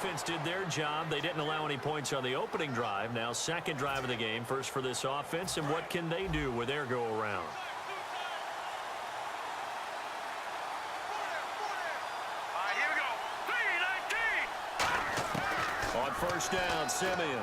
offense did their job. They didn't allow any points on the opening drive. Now second drive of the game, first for this offense, and what can they do with their go-around? Here we go. 3-19. On first down, Simeon.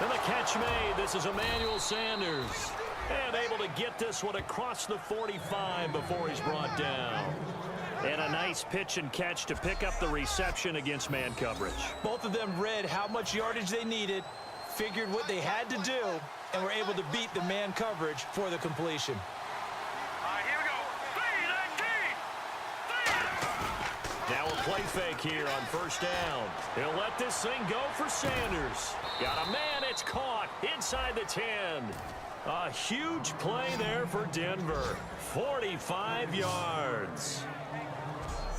And the catch made. This is Emmanuel Sanders. And able to get this one across the 45 before he's brought down. And a nice pitch and catch to pick up the reception against man coverage. Both of them read how much yardage they needed, figured what they had to do, and were able to beat the man coverage for the completion. Here we go. 3-19. Now a play fake here on first down. He'll let this thing go for Sanders. Got a man, it's caught inside the 10. A huge play there for Denver. 45 yards.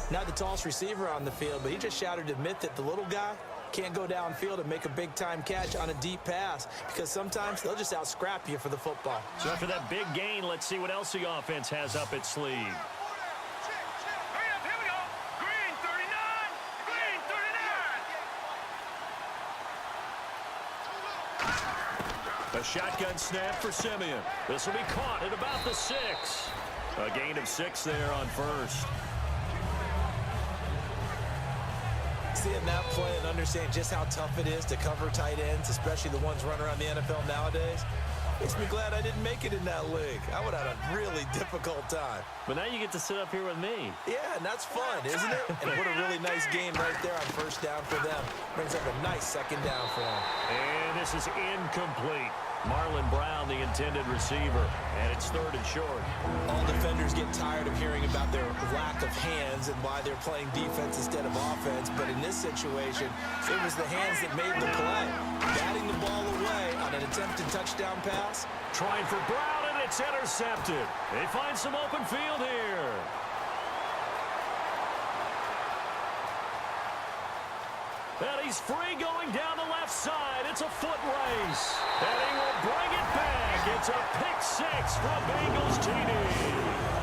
Not the tallest receiver on the field, but he just shouted to admit that the little guy can't go downfield and make a big-time catch on a deep pass because sometimes they'll just out-scrap you for the football. So after that big gain, let's see what else the offense has up its sleeve. Here we go. Green 39. Green 39. A shotgun snap for Simeon. This will be caught at about the 6. A gain of 6 there on first. Seeing that play and understanding just how tough it is to cover tight ends, especially the ones running around the NFL nowadays, makes me glad I didn't make it in that league. I would have had a really difficult time. But now you get to sit up here with me. Yeah, and that's fun, isn't it? And what a really nice game right there on first down for them. Brings up a nice second down for them. And this is incomplete. Marlon Brown, the intended receiver, and it's 3rd and short. All defenders get tired of hearing about their lack of hands and why they're playing defense instead of offense, but in this situation, it was the hands that made the play. Batting the ball away on an attempted touchdown pass. Trying for Brown, and it's intercepted. They find some open field here. And he's free going down the left side. It's a foot race. And he will bring it back. It's a pick 6 for Bengals TD.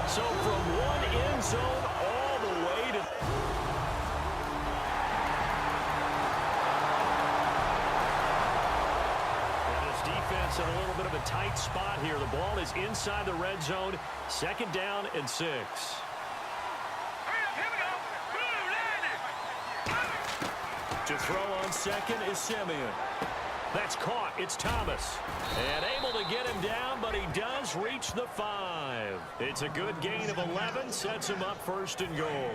So from one end zone all the way to... And his defense in a little bit of a tight spot here. The ball is inside the red zone. 2nd down and 6. To throw on second is Simeon. That's caught. It's Thomas. And able to get him down, but he does reach the 5. It's a good gain of 11. Sets him up 1st and goal.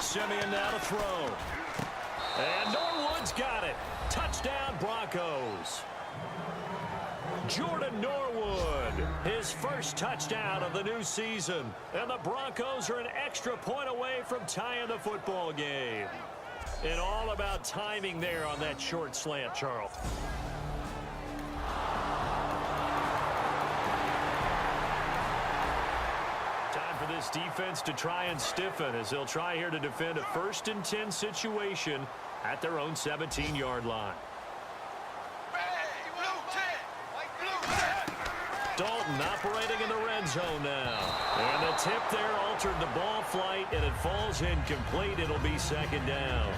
Simeon now to throw. And Norwood's got it. Touchdown, Broncos. Jordan Norwood, his first touchdown of the new season. And the Broncos are an extra point away from tying the football game. And all about timing there on that short slant, Charles. Time for this defense to try and stiffen as they'll try here to defend a 1st and 10 situation at their own 17-yard line. Dalton operating in the red zone now. And the tip there altered the ball flight, and it falls incomplete. It'll be 2nd down.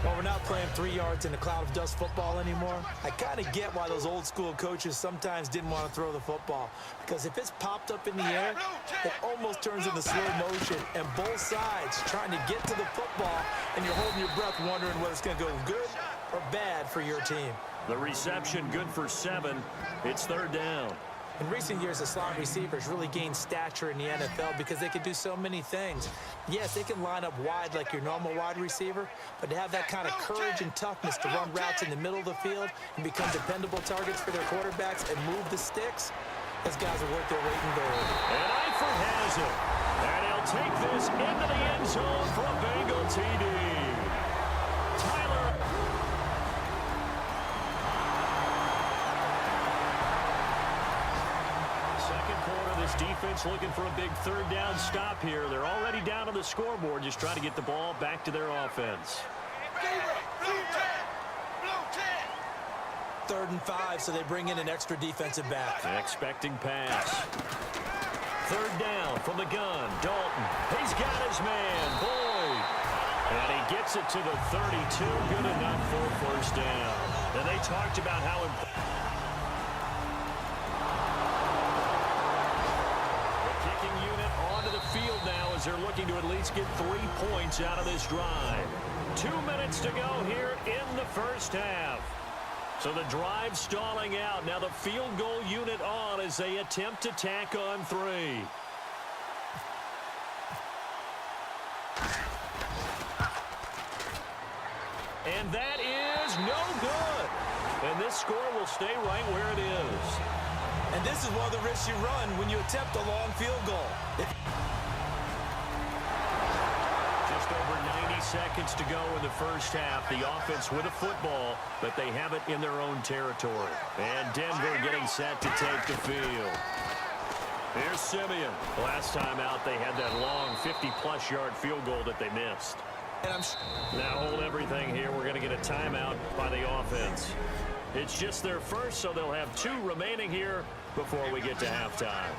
Well, we're not playing 3 yards in a cloud of dust football anymore. I kind of get why those old school coaches sometimes didn't want to throw the football. Because if it's popped up in the air, it almost turns into slow motion. And both sides trying to get to the football, and you're holding your breath wondering whether it's going to go good or bad for your team. The reception good for 7. It's 3rd down. In recent years, the slot receivers really gained stature in the NFL because they can do so many things. Yes, they can line up wide like your normal wide receiver, but to have that kind of courage and toughness to run routes in the middle of the field and become dependable targets for their quarterbacks and move the sticks, those guys are worth their weight in gold. And Eifert has it. And he'll take this into the end zone for a Bengal TD. Tyler. Defense looking for a big 3rd down stop here. They're already down on the scoreboard, just trying to get the ball back to their offense. 3rd and 5, so they bring in an extra defensive back. Expecting pass. 3rd down from the gun. Dalton. He's got his man, Boyd. And he gets it to the 32. Good enough for a 1st down. And they talked about how important. The kicking unit onto the field now as they're looking to at least get 3 points out of this drive. 2 minutes to go here in the 1st half. So the drive stalling out. Now the field goal unit on as they attempt to tack on 3. And that is no good. And this score will stay right where it is. And this is one of the risks you run when you attempt a long field goal. Just over 90 seconds to go in the 1st half. The offense with a football, but they have it in their own territory. And Denver getting set to take the field. Here's Simeon. Last time out, they had that long 50-plus yard field goal that they missed. And now hold everything here. We're going to get a timeout by the offense. It's just their first, so they'll have 2 remaining here before we get to halftime.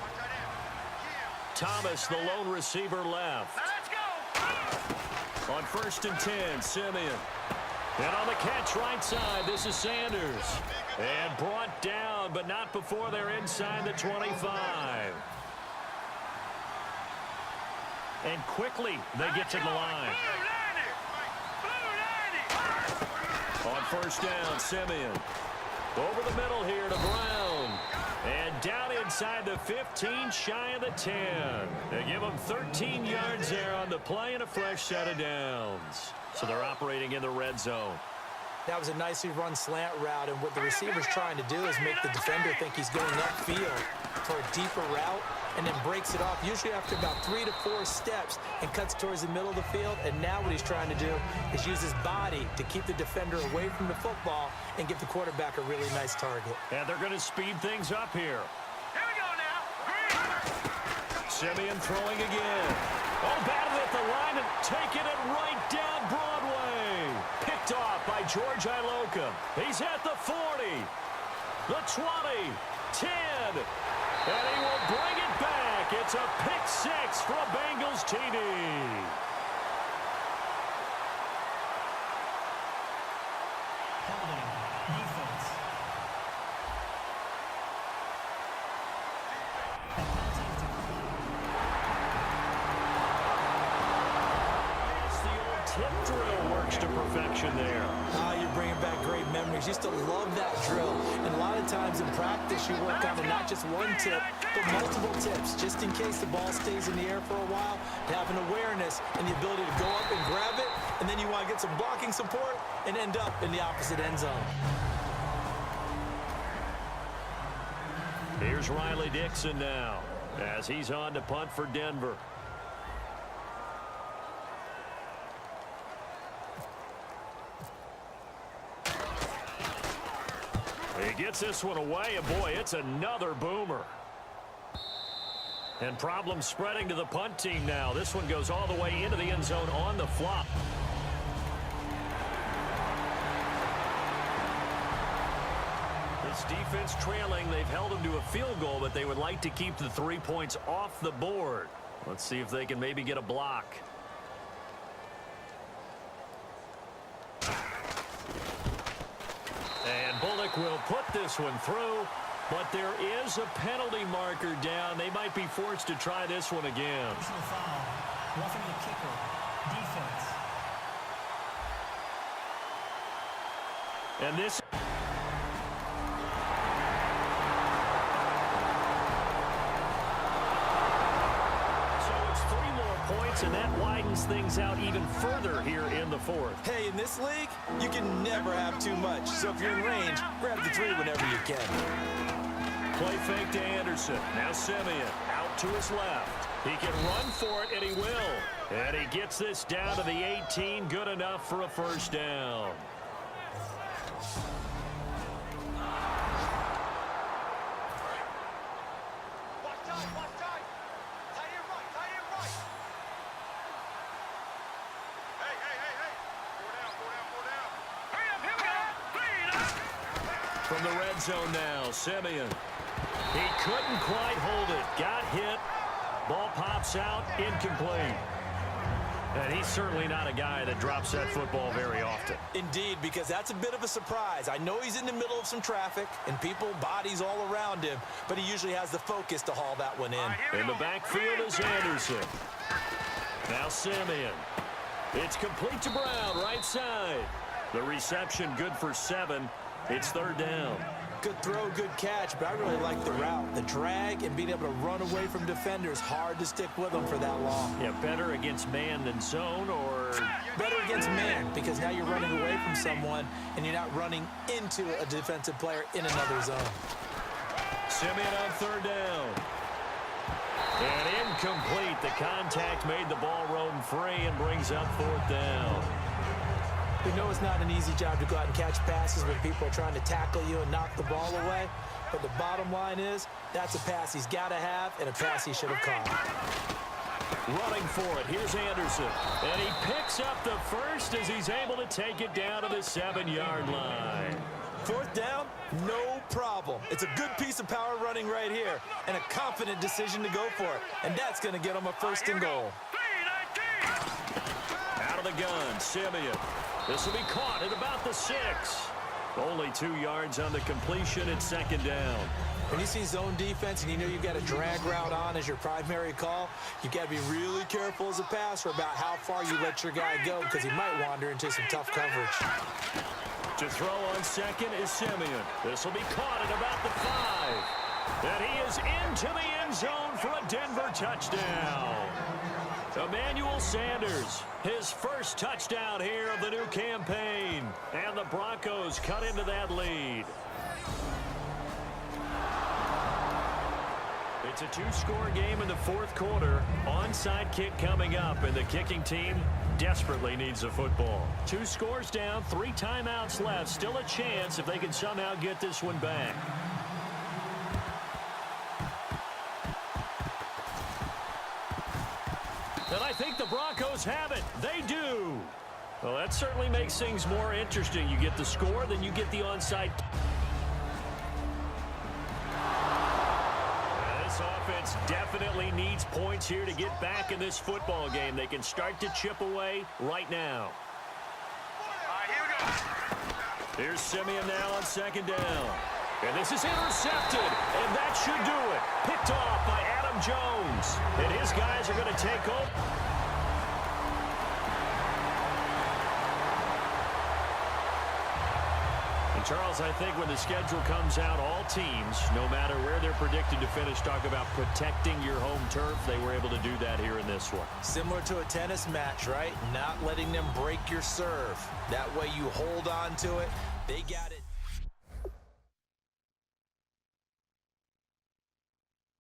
Thomas, the lone receiver, left. Let's go. On 1st and 10, Simeon. And on the catch right side, this is Sanders. And brought down, but not before they're inside the 25. And quickly, they get to the line. On 1st down, Simeon. Over the middle here to Brown. And down inside the 15, shy of the 10. They give them 13 yards there on the play and a fresh set of downs. So they're operating in the red zone. that was a nicely run slant route, and what the receiver's trying to do is make the defender think he's going upfield for a deeper route, and then breaks it off, usually after about 3 to 4 steps, and cuts towards the middle of the field. And now what he's trying to do is use his body to keep the defender away from the football and give the quarterback a really nice target. And they're going to speed things up here. Here we go now. Simeon throwing again. Oh, batted at the line and taking it right down Broadway. Picked off by George Iloka. He's at the 40, the 20, 10, and he will bring it back. It's a pick six for a Bengals TD. Tip drill works to perfection there. You're bringing back great memories. Used to love that drill. And a lot of times in practice, you work on not just one tip, but multiple tips, just in case the ball stays in the air for a while, to have an awareness and the ability to go up and grab it, and then you want to get some blocking support and end up in the opposite end zone. Here's Riley Dixon now, as he's on to punt for Denver. He gets this one away, and boy, it's another boomer. And problems spreading to the punt team now. This one goes all the way into the end zone on the flop. This defense trailing. They've held them to a field goal, but they would like to keep the 3 points off the board. Let's see if they can maybe get a block. And Bullock will put this one through, but there is a penalty marker down. They might be forced to try this one again. Personal foul. Roughing the kicker. Defense. And this... and that widens things out even further here in the fourth. Hey, in this league, you can never have too much. So if you're in range, grab the 3 whenever you can. Play fake to Anderson. Now Simeon out to his left. He can run for it, and he will. And he gets this down to the 18. Good enough for a first down. from the red zone now. Simeon. He couldn't quite hold it. Got hit. Ball pops out. Incomplete. And he's certainly not a guy that drops that football very often. Indeed, because that's a bit of a surprise. I know he's in the middle of some traffic and people, bodies all around him, but he usually has the focus to haul that one in. In the backfield is Anderson. Now Simeon. It's complete to Brown, right side. The reception good for 7. It's 3rd down. Good throw, good catch, but I really like the route. The drag and being able to run away from defenders, hard to stick with them for that long. Yeah, better against man than zone, or better against man, because now you're running away from someone and you're not running into a defensive player in another zone. Simeon on 3rd down. And incomplete. The contact made the ball roam free and brings up 4th down. We know it's not an easy job to go out and catch passes when people are trying to tackle you and knock the ball away. But the bottom line is, that's a pass he's got to have and a pass he should have caught. Running for it. Here's Anderson. And he picks up the first as he's able to take it down to the 7-yard line. 4th down, no problem. It's a good piece of power running right here and a confident decision to go for it. And that's going to get him a 1st and goal. Out of the gun, Simeon. This will be caught at about the 6. Only 2 yards on the completion. It's 2nd down. When you see zone defense and you know you've got a drag route on as your primary call, you've got to be really careful as a passer about how far you let your guy go because he might wander into some tough coverage. To throw on 2nd is Simeon. This will be caught at about the 5. And he is into the end zone for a Denver touchdown. Emmanuel Sanders, his first touchdown here of the new campaign. And the Broncos cut into that lead. It's a 2-score game in the 4th quarter. Onside kick coming up, and the kicking team desperately needs a football. 2 scores down, 3 timeouts left. Still a chance if they can somehow get this one back. And I think the Broncos have it. They do. Well, that certainly makes things more interesting. You get the score, then you get the onside. This offense definitely needs points here to get back in this football game. They can start to chip away right now. Here's Simeon now on 2nd down. And this is intercepted, and that should do it. Picked off by Adam Jones. And his guys are going to take over. And Charles, I think when the schedule comes out, all teams, no matter where they're predicted to finish, talk about protecting your home turf. They were able to do that here in this one. Similar to a tennis match, right? Not letting them break your serve. That way you hold on to it. They got it.